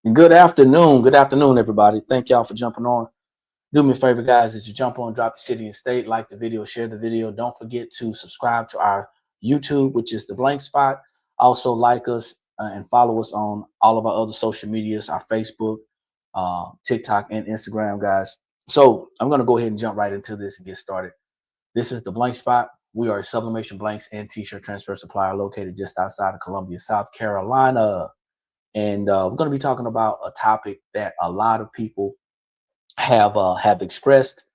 Good afternoon. Good afternoon, everybody. Thank y'all for jumping on. Do me a favor, guys, as you jump on, drop your city and state, like the video, share the video. Don't forget to subscribe to our YouTube, which is The Blank Spot. Also, like us and follow us on all of our other social medias, our Facebook, TikTok, and Instagram, guys. So I'm going to go ahead and jump right into this and get started. This is The Blank Spot. We are a sublimation blanks and t-shirt transfer supplier located just outside of Columbia, South Carolina. And we're going to be talking about a topic that a lot of people have expressed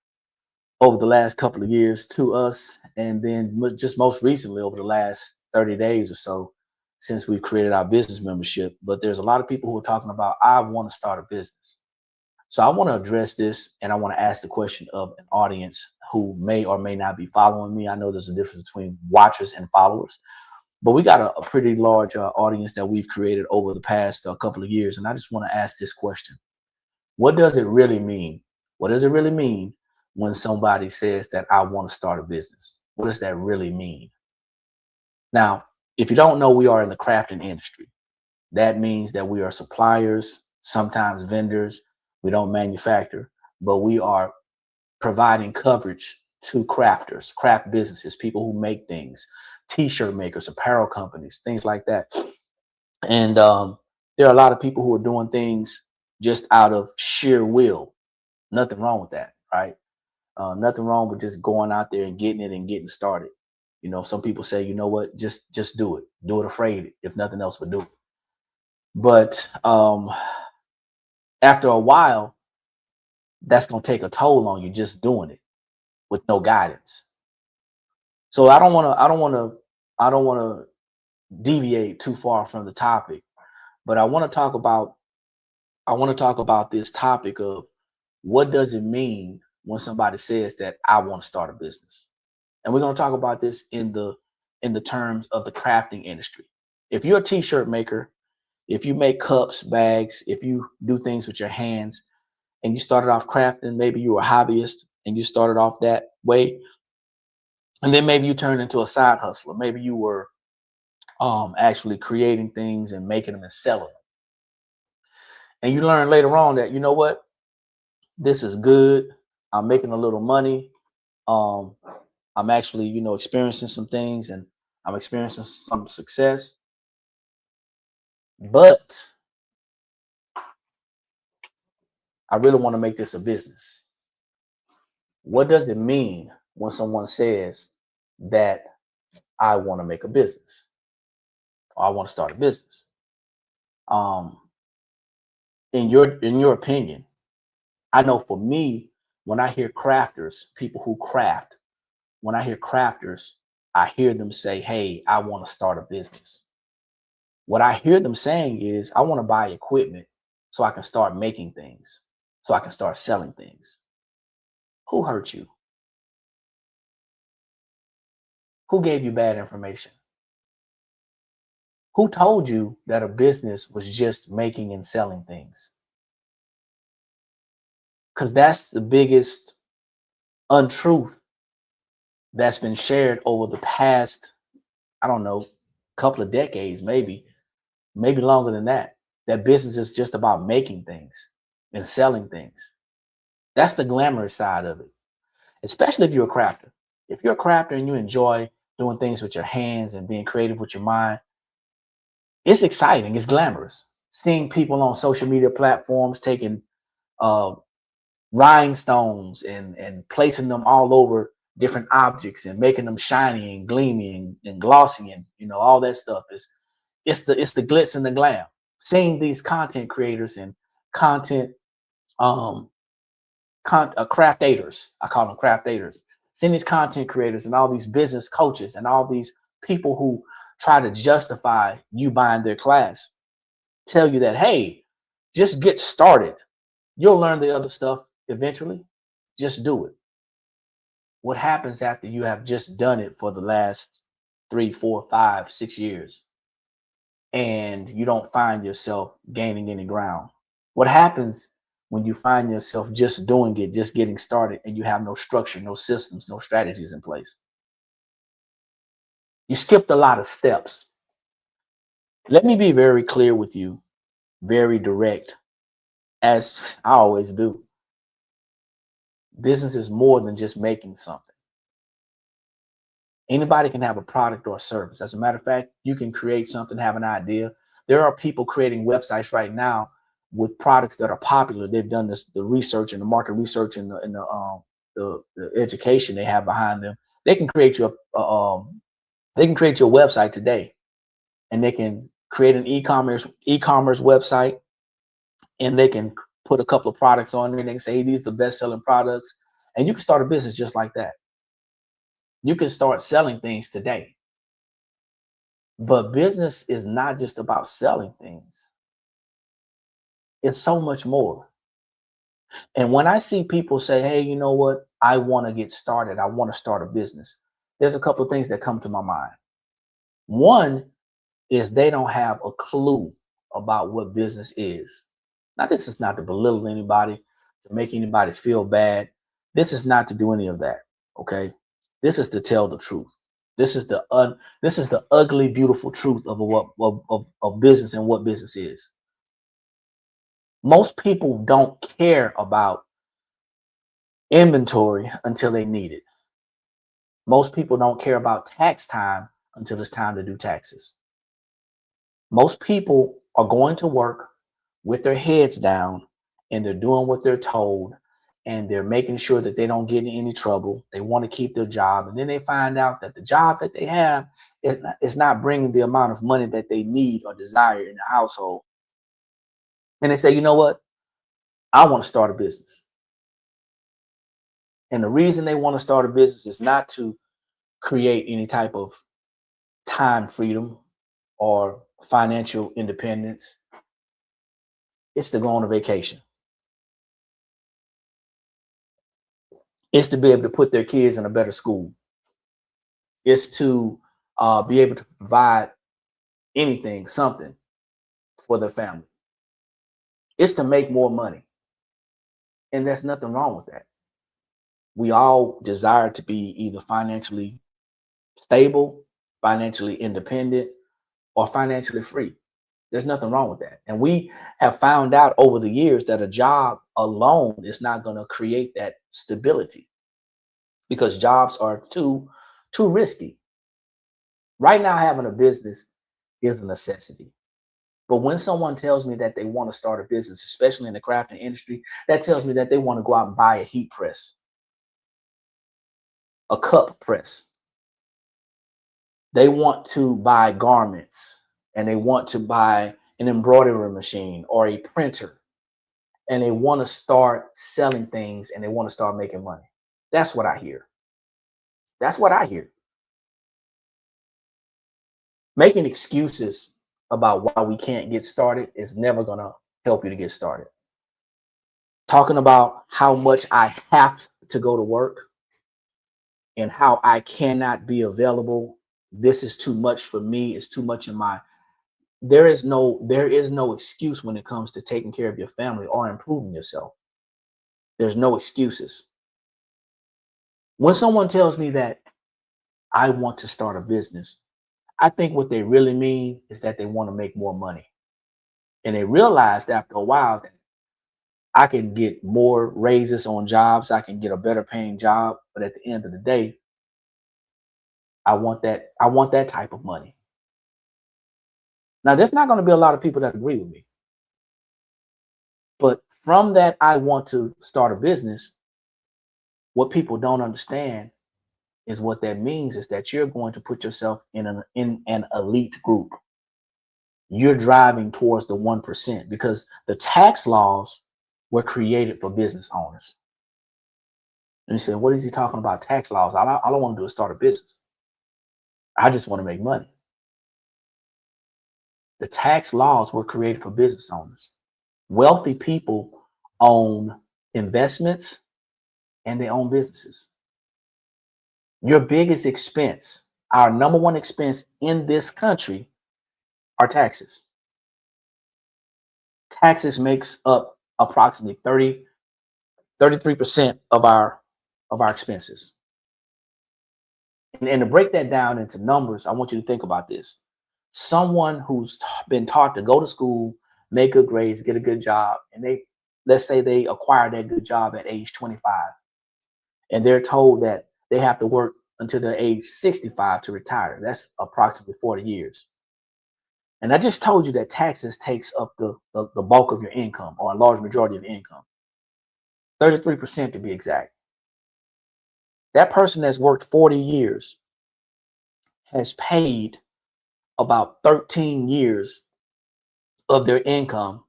over the last couple of years to us, and then just most recently over the last 30 days or so since we created our business membership. But there's a lot of people who are talking about, I want to start a business. So I want to address this, and I want to ask the question of an audience who may or may not be following me. I know there's a difference between watchers and followers, but we got a pretty large audience that we've created over the past couple of years. And I just want to ask this question. What does it really mean? What does it really mean when somebody says that I want to start a business? What does that really mean? Now, if you don't know, we are in the crafting industry. That means that we are suppliers, sometimes vendors. We don't manufacture, but we are providing coverage to crafters, craft businesses, people who make things, t-shirt makers, apparel companies, things like that. And there are a lot of people who are doing things just out of sheer will. Nothing wrong with that, right? Nothing wrong with just going out there and getting it and getting started. You know, some people say, you know what, just do it. Do it afraid, if nothing else, but do it. But after a while, that's gonna take a toll on you just doing it with no guidance. So I don't wanna deviate too far from the topic, but I want to talk about this topic of what does it mean when somebody says that I want to start a business. And we're going to talk about this in the terms of the crafting industry. If you're a t-shirt maker, if you make cups, bags, if you do things with your hands and you started off crafting, maybe you were a hobbyist and you started off that way, and then maybe you turned into a side hustler. Maybe you were actually creating things and making them and selling them. And you learn later on that, you know what, this is good. I'm making a little money. Um, I'm actually, experiencing some things and I'm experiencing some success. But I really want to make this a business. What does it mean when someone says that I want to make a business or I want to start a business? Um, in your opinion, I know for me, when I hear crafters, people who craft, when I hear crafters, I hear them say, hey, I want to start a business. What I hear them saying is, I want to buy equipment so I can start making things, so I can start selling things. Who hurt you? Who gave you bad information? Who told you that a business was just making and selling things? Because that's the biggest untruth that's been shared over the past, I don't know, couple of decades, maybe longer than that. That business is just about making things and selling things. That's the glamorous side of it, especially if you're a crafter. If you're a crafter and you enjoy doing things with your hands and being creative with your mind, it's exciting. It's glamorous. Seeing people on social media platforms taking uh, rhinestones and placing them all over different objects and making them shiny and gleamy and glossy and all that stuff is it's the glitz and the glam. Seeing these content creators and content um craftators, I call them craftators, seeing these content creators and all these business coaches and all these people who try to justify you buying their class tell you that, hey, just get started. You'll learn the other stuff eventually. Just do it. What happens after you have just done it for the last 3, 4, 5, 6 years and you don't find yourself gaining any ground? What happens when you find yourself just doing it, just getting started, and you have no structure, no systems, no strategies in place? You skipped a lot of steps. Let me be very clear with you very direct, as I always do. Business is more than just making something. Anybody can have a product or a service. As a matter of fact, you can create something, have an idea. There are people creating websites right now with products that are popular. They've done this, the research and the market research and the education they have behind them. They can create your they can create your website today, and they can create an e-commerce website, and they can put a couple of products on there. And they can say, hey, these are the best selling products, and you can start a business just like that. You can start selling things today. But business is not just about selling things. It's so much more. And when I see people say, hey, you know what? I want to get started. I want to start a business. There's a couple of things that come to my mind. One is they don't have a clue about what business is. Now, this is not to belittle anybody, to make anybody feel bad. This is not to do any of that. Okay. This is to tell the truth. This is the ugly, beautiful truth of of business and what business is. Most people don't care about inventory until they need it. Most people don't care about tax time until it's time to do taxes. Most people are going to work with their heads down, and they're doing what they're told, and they're making sure that they don't get in any trouble. They want to keep their job, and then they find out that the job that they have is not bringing the amount of money that they need or desire in the household. And they say, you know what? I want to start a business. And the reason they want to start a business is not to create any type of time freedom or financial independence. It's to go on a vacation. It's to be able to put their kids in a better school. It's to be able to provide anything, something for their family. It's to make more money. And there's nothing wrong with that. We all desire to be either financially stable, financially independent, or financially free. There's nothing wrong with that. And we have found out over the years that a job alone is not going to create that stability, because jobs are too risky. Right now, having a business is a necessity. But when someone tells me that they want to start a business, especially in the crafting industry, that tells me that they want to go out and buy a heat press, a cup press. They want to buy garments, and they want to buy an embroidery machine or a printer, and they want to start selling things, and they want to start making money. That's what I hear. That's what I hear. Making excuses about why we can't get started is never going to help you to get started. Talking about how much I have to go to work and how I cannot be available. This is too much for me. It's too much in my. There is no excuse when it comes to taking care of your family or improving yourself. There's no excuses. When someone tells me that I want to start a business, I think what they really mean is that they want to make more money. And they realized after a while that I can get more raises on jobs, I can get a better paying job, but at the end of the day, I want that type of money. Now, there's not going to be a lot of people that agree with me. But from that, I want to start a business. What people don't understand is what that means is that you're going to put yourself in an elite group. You're driving towards the 1%, because the tax laws were created for business owners. And you say, what is he talking about? Tax laws? All I want to do is start a business. I just want to make money. The tax laws were created for business owners. Wealthy people own investments and they own businesses. Your biggest expense, our number one expense in this country, are taxes. Taxes makes up approximately 33% of our expenses. And to break that down into numbers, I want you to think about this. Someone who's been taught to go to school, make good grades, get a good job, and let's say they acquire that good job at age 25, and they're told that they have to work until they're age 65 to retire. That's approximately 40 years. And I just told you that taxes takes up the bulk of your income, or a large majority of your income, 33% to be exact. That person that's worked 40 years has paid about 13 years of their income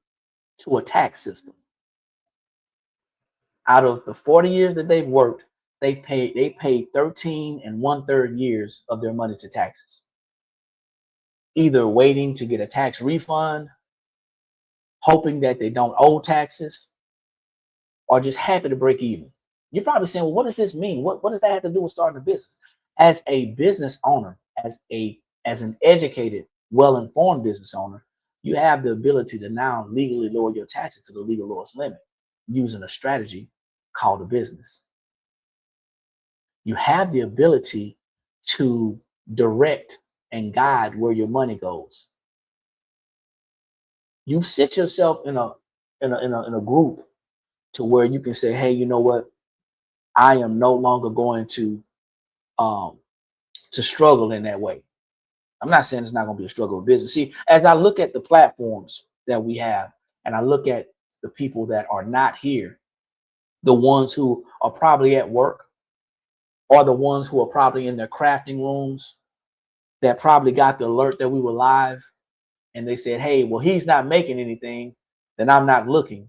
to a tax system. Out of the 40 years that they've worked, they paid 13 and 1/3 years of their money to taxes, either waiting to get a tax refund, hoping that they don't owe taxes, or just happy to break even. You're probably saying, well, what does this mean? What does that have to do with starting a business? As a business owner, as an educated, well-informed business owner, you have the ability to now legally lower your taxes to the legal lowest limit using a strategy called a business. You have the ability to direct and guide where your money goes. You sit yourself in a group to where you can say, hey, you know what? I am no longer going to struggle in that way. I'm not saying it's not going to be a struggle with business. See, as I look at the platforms that we have, and I look at the people that are not here, the ones who are probably at work, or the ones who are probably in their crafting rooms, that probably got the alert that we were live, and they said, hey, well, he's not making anything, then I'm not looking.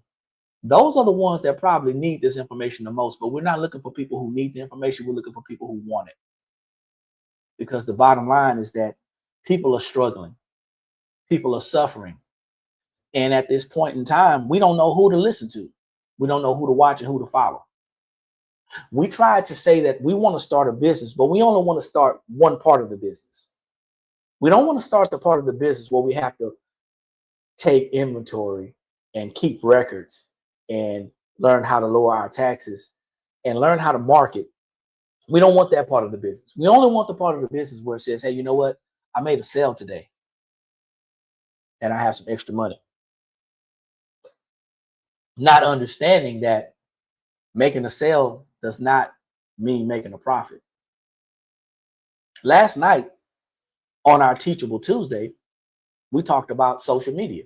Those are the ones that probably need this information the most. But we're not looking for people who need the information. We're looking for people who want it. Because the bottom line is that people are struggling. People are suffering. And at this point in time, we don't know who to listen to. We don't know who to watch and who to follow. We tried to say that we want to start a business, but we only want to start one part of the business. We don't want to start the part of the business where we have to take inventory and keep records and learn how to lower our taxes and learn how to market. We don't want that part of the business. We only want the part of the business where it says, hey, you know what? I made a sale today and I have some extra money. Not understanding that making a sale does not mean making a profit. Last night on our Teachable Tuesday, we talked about social media.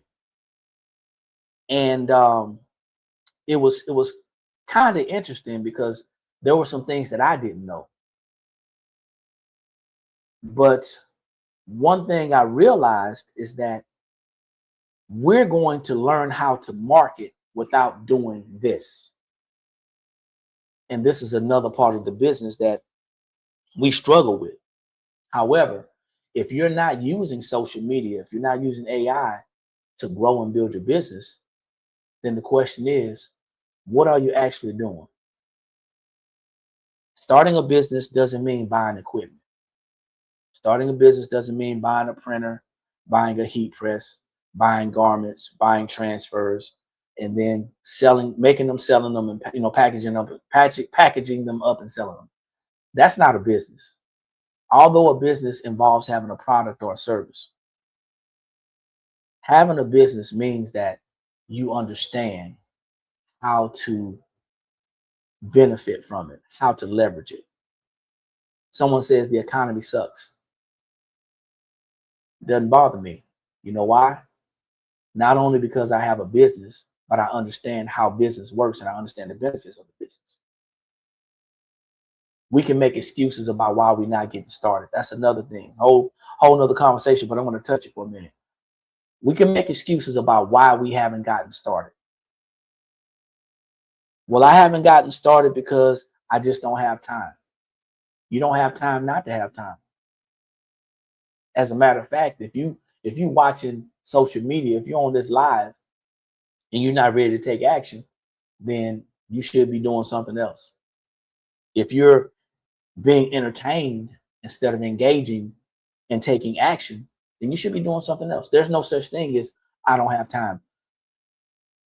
And it was kind of interesting because there were some things that I didn't know. But one thing I realized is that we're going to learn how to market without doing this. And this is another part of the business that we struggle with. However, if you're not using social media, if you're not using AI to grow and build your business, then the question is, what are you actually doing? Starting a business doesn't mean buying equipment. Starting a business doesn't mean buying a printer, buying a heat press, buying garments, buying transfers, and then selling them, and packaging them up and selling them. That's not a business. Although a business involves having a product or a service, having a business means that you understand how to benefit from it, how to leverage it. Someone says the economy sucks. Doesn't bother me. You know why? Not only because I have a business, but I understand how business works and I understand the benefits of the business. We can make excuses about why we're not getting started. That's another thing. Whole nother conversation, but I want to touch it for a minute. We can make excuses about why we haven't gotten started. Well, I haven't gotten started because I just don't have time. You don't have time not to have time. As a matter of fact, if you watching social media, if you're on this live and you're not ready to take action, then you should be doing something else. If you're being entertained instead of engaging and taking action, then you should be doing something else. There's no such thing as I don't have time.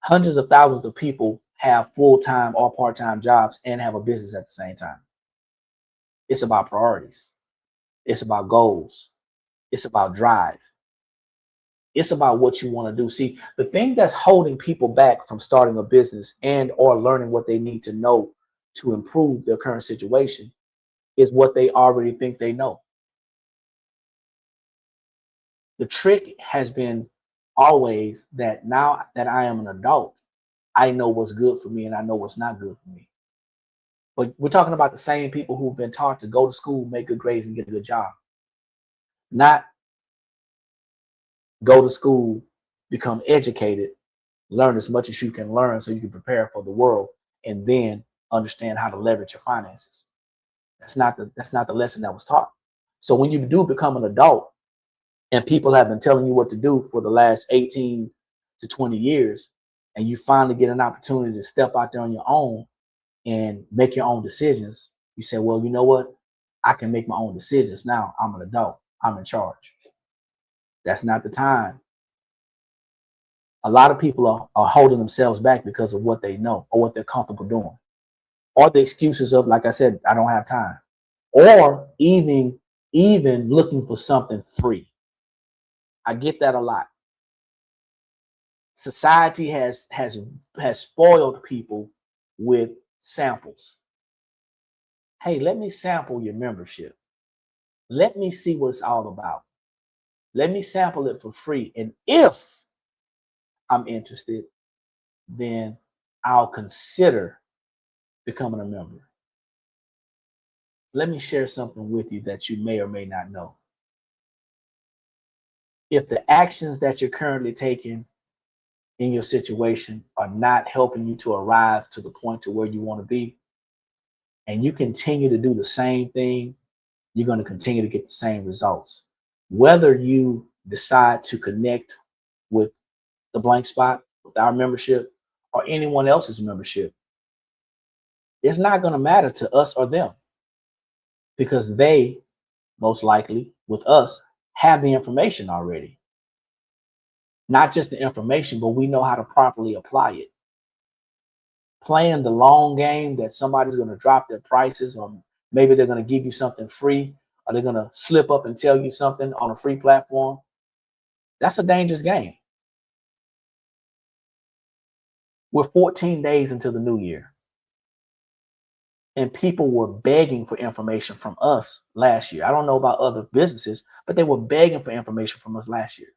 Hundreds of thousands of people have full-time or part-time jobs and have a business at the same time. It's about priorities. It's about goals. It's about drive. It's about what you want to do. See, the thing that's holding people back from starting a business and or learning what they need to know to improve their current situation is what they already think they know. The trick has been always that now that I am an adult, I know what's good for me and I know what's not good for me. But we're talking about the same people who've been taught to go to school, make good grades, and get a good job. Not go to school, become educated, learn as much as you can learn so you can prepare for the world, and then understand how to leverage your finances. That's not the lesson that was taught. So when you do become an adult and people have been telling you what to do for the last 18 to 20 years, and you finally get an opportunity to step out there on your own and make your own decisions, you say, well, you know what? I can make my own decisions now. I'm an adult. I'm in charge. That's not the time. A lot of people are holding themselves back because of what they know or what they're comfortable doing, or the excuses of, like I said, I don't have time, or even looking for something free. I get that a lot. Society has spoiled people with samples. Hey, let me sample your membership. Let me see what it's all about. Let me sample it for free. And if I'm interested, then I'll consider becoming a member. Let me share something with you that you may or may not know. If the actions that you're currently taking in your situation are not helping you to arrive to the point to where you want to be, and you continue to do the same thing, you're going to continue to get the same results. Whether you decide to connect with the Blank Spot, with our membership, or anyone else's membership, it's not going to matter to us or them, because they, most likely, with us, have the information already. Not just the information, but we know how to properly apply it. Playing the long game that somebody's going to drop their prices, or maybe they're going to give you something free, or they're going to slip up and tell you something on a free platform, that's a dangerous game. We're 14 days into the new year, and people were begging for information from us last year. I don't know about other businesses, but they were begging for information from us last year.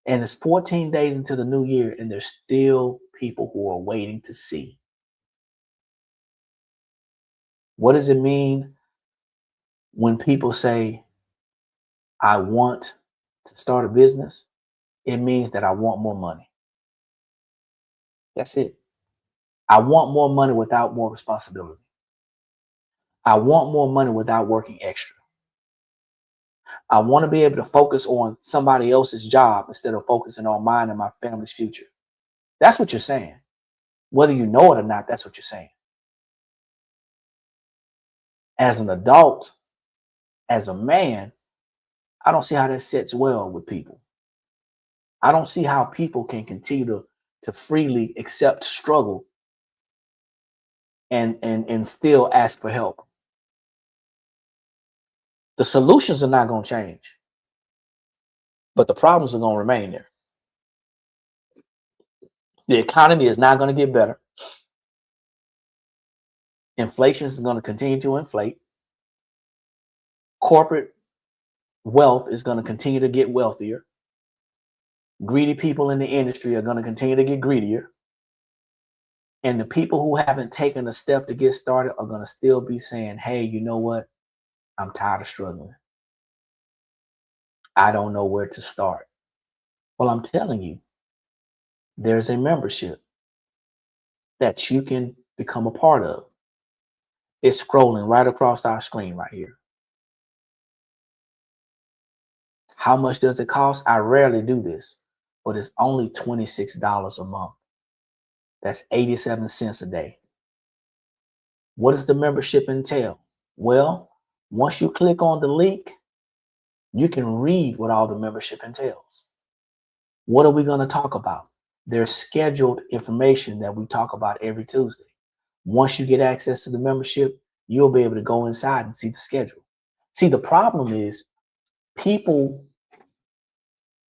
And it's 14 days into the new year, and there's still people who are waiting to see. What does it mean when people say, I want to start a business? It means that I want more money. That's it. I want more money without more responsibility. I want more money without working extra. I want to be able to focus on somebody else's job instead of focusing on mine and my family's future. That's what you're saying. Whether you know it or not, that's what you're saying. As an adult, as a man, I don't see how that sits well with people. I don't see how people can continue to freely accept struggle and still ask for help. The solutions are not going to change, but the problems are going to remain there. The economy is not going to get better. Inflation is going to continue to inflate. Corporate wealth is going to continue to get wealthier. Greedy people in the industry are going to continue to get greedier. And the people who haven't taken a step to get started are going to still be saying, hey, you know what? I'm tired of struggling. I don't know where to start. Well, I'm telling you, there's a membership that you can become a part of. It's scrolling right across our screen right here. How much does it cost? I rarely do this, but it's only $26 a month. That's 87 cents a day. What does the membership entail? Well, once you click on the link, you can read what all the membership entails. What are we going to talk about? There's scheduled information that we talk about every Tuesday. Once you get access to the membership, you'll be able to go inside and see the schedule. See, the problem is people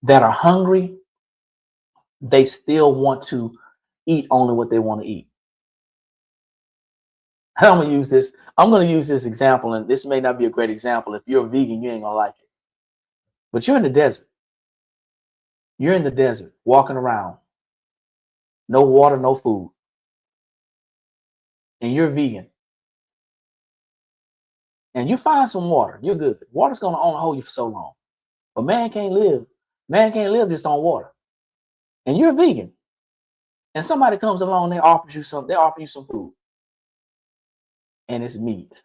that are hungry, they still want to eat only what they want to eat. I'm gonna use this. I'm gonna use this example, and this may not be a great example. If you're a vegan, you ain't gonna like it. But you're in the desert. You're in the desert, walking around, no water, no food, and you're vegan. And you find some water, you're good. Water's gonna only hold you for so long. But man can't live. Man can't live just on water. And you're vegan. And somebody comes along, they offer you some food. And it's meat.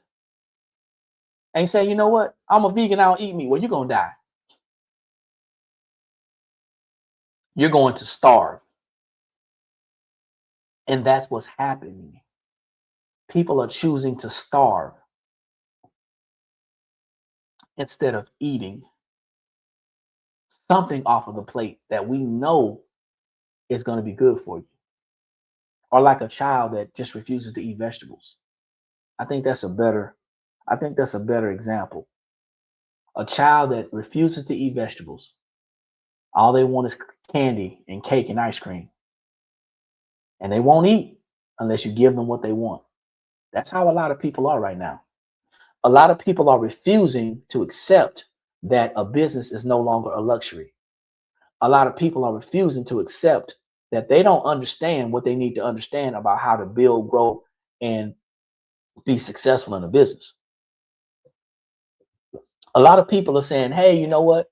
And you say, you know what? I'm a vegan, I don't eat meat. Well, you're gonna die. You're going to starve. And that's what's happening. People are choosing to starve instead of eating something off of the plate that we know is going to be good for you. Or like a child that just refuses to eat vegetables. I think that's a better example. A child that refuses to eat vegetables. All they want is candy and cake and ice cream. And they won't eat unless you give them what they want. That's how a lot of people are right now. A lot of people are refusing to accept that a business is no longer a luxury. A lot of people are refusing to accept that they don't understand what they need to understand about how to build, grow, and be successful in a business. A lot of people are saying, hey, you know what?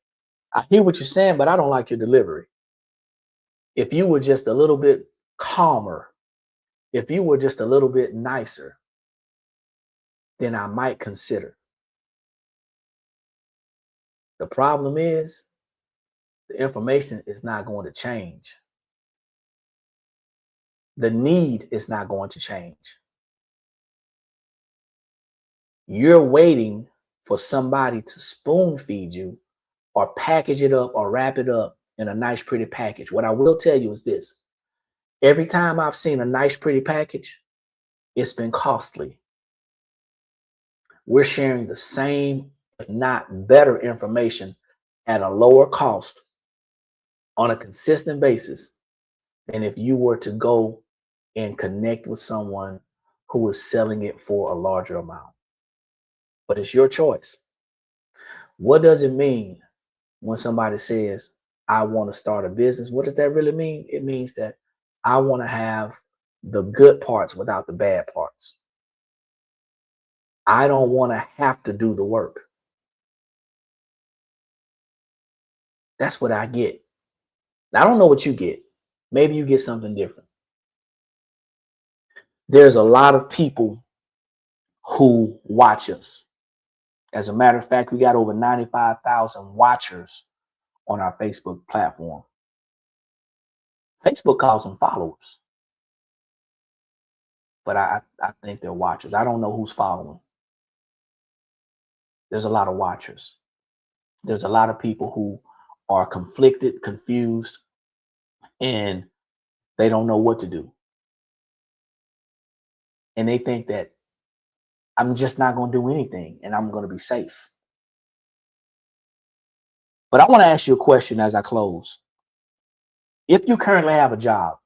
I hear what you're saying, but I don't like your delivery. If you were just a little bit calmer, if you were just a little bit nicer, then I might consider. The problem is the information is not going to change. The need is not going to change. You're waiting for somebody to spoon feed you or package it up or wrap it up in a nice, pretty package. What I will tell you is this. Every time I've seen a nice, pretty package, it's been costly. We're sharing the same, if not better information at a lower cost on a consistent basis than if you were to go and connect with someone who is selling it for a larger amount. But it's your choice. What does it mean when somebody says, I want to start a business? What does that really mean? It means that I want to have the good parts without the bad parts. I don't want to have to do the work. That's what I get. Now, I don't know what you get. Maybe you get something different. There's a lot of people who watch us. As a matter of fact, we got over 95,000 watchers on our Facebook platform. Facebook calls them followers, but I think they're watchers. I don't know who's following. There's a lot of watchers. There's a lot of people who are conflicted, confused, and they don't know what to do. And they think that I'm just not going to do anything and I'm going to be safe. But I want to ask you a question as I close. If you currently have a job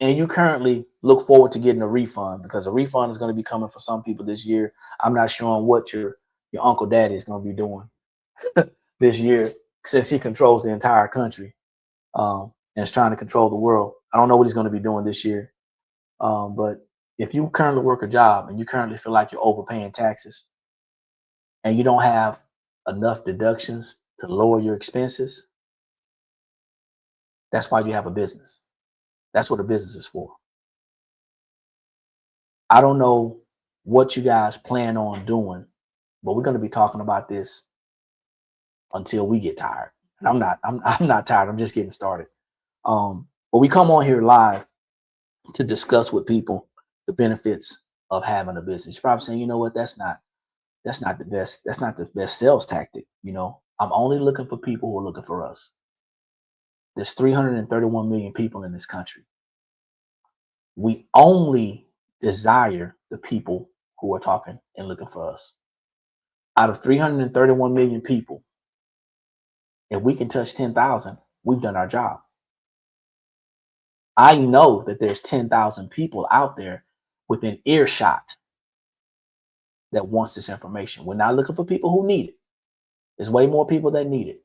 and you currently look forward to getting a refund, because a refund is going to be coming for some people this year. I'm not sure what your Uncle Daddy is going to be doing this year, since he controls the entire country and is trying to control the world. I don't know what he's going to be doing this year. But if you currently work a job and you currently feel like you're overpaying taxes and you don't have enough deductions to lower your expenses, that's why you have a business. That's what a business is for. I don't know what you guys plan on doing, but we're going to be talking about this until we get tired. And I'm not tired. I'm just getting started. But we come on here live to discuss with people the benefits of having a business. You're probably saying, you know what, that's not the best sales tactic. You know, I'm only looking for people who are looking for us. There's 331 million people in this country. We only desire the people who are talking and looking for us. Out of 331 million people, If we can touch 10,000, we've done our job. I know that there's 10,000 people out there within earshot that wants this information. We're not looking for people who need it. There's way more people that need it.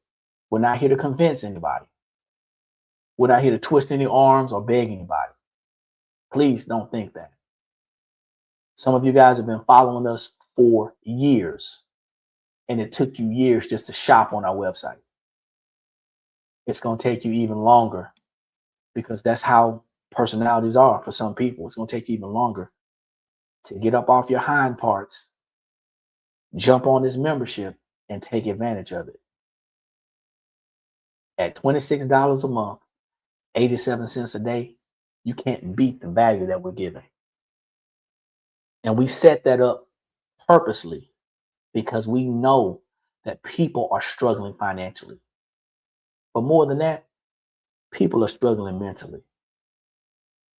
We're not here to convince anybody. We're not here to twist any arms or beg anybody. Please don't think that. Some of you guys have been following us for years, and it took you years just to shop on our website. It's going to take you even longer, because that's how personalities are for some people. It's going to take you even longer to get up off your hind parts, jump on this membership, and take advantage of it. At $26 a month, 87 cents a day, you can't beat the value that we're giving. And we set that up purposely because we know that people are struggling financially. But more than that, people are struggling mentally.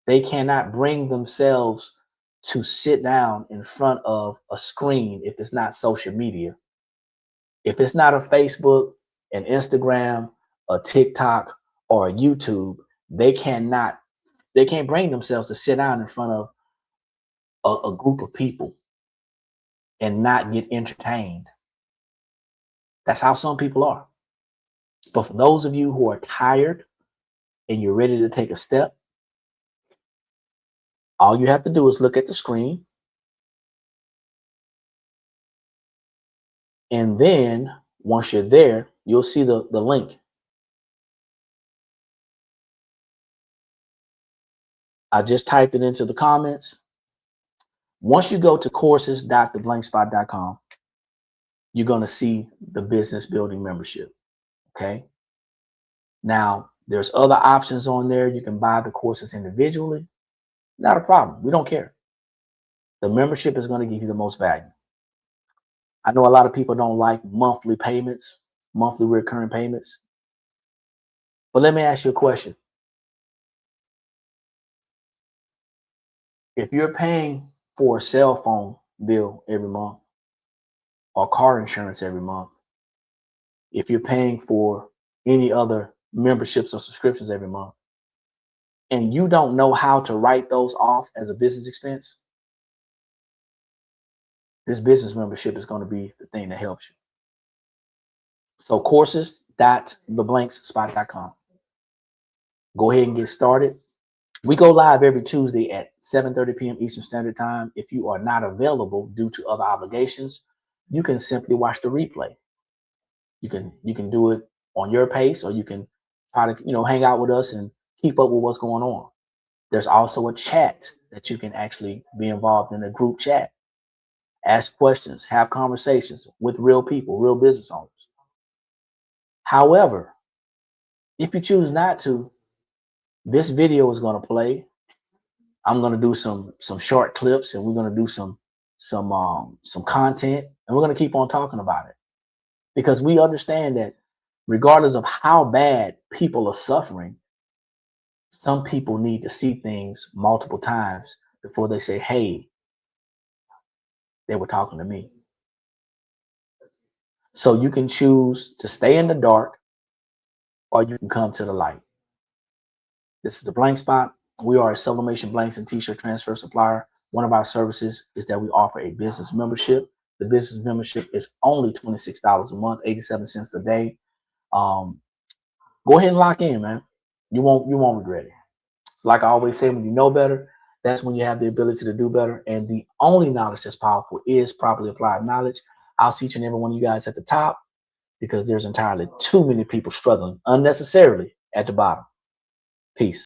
They cannot bring themselves to sit down in front of a screen if it's not social media. If it's not a Facebook, an Instagram, a TikTok, or a YouTube, they can't bring themselves to sit down in front of a group of people and not get entertained. That's how some people are. But for those of you who are tired and you're ready to take a step, all you have to do is look at the screen. And then once you're there, you'll see the link. I just typed it into the comments. Once you go to courses.theblankspot.com, you're going to see the business building membership. Okay. Now, there's other options on there. You can buy the courses individually. Not a problem. We don't care. The membership is going to give you the most value. I know a lot of people don't like monthly payments, monthly recurring payments. But let me ask you a question. If you're paying for a cell phone bill every month or car insurance every month, if you're paying for any other memberships or subscriptions every month, and you don't know how to write those off as a business expense, this business membership is going to be the thing that helps you. So courses.theblankspot.com. Go ahead and get started. We go live every Tuesday at 7:30 p.m. Eastern Standard Time. If you are not available due to other obligations, you can simply watch the replay. You can do it on your pace, or you can try to hang out with us and keep up with what's going on. There's also a chat that you can actually be involved in, a group chat. Ask questions, have conversations with real people, real business owners. However, if you choose not to, this video is going to play. I'm going to do some short clips, and we're going to do some content, and we're going to keep on talking about it, because we understand that regardless of how bad people are suffering, some people need to see things multiple times before they say, hey, they were talking to me. So you can choose to stay in the dark, or you can come to the light. This is the Blank Spot. We are a sublimation blanks and t-shirt transfer supplier. One of our services is that we offer a business membership. The business membership is only $26 a month, 87 cents a day. Go ahead and lock in, man. You won't regret it. Like I always say, when you know better, that's when you have the ability to do better. And the only knowledge that's powerful is properly applied knowledge. I'll see each and every one of you guys at the top, because there's entirely too many people struggling unnecessarily at the bottom. Peace.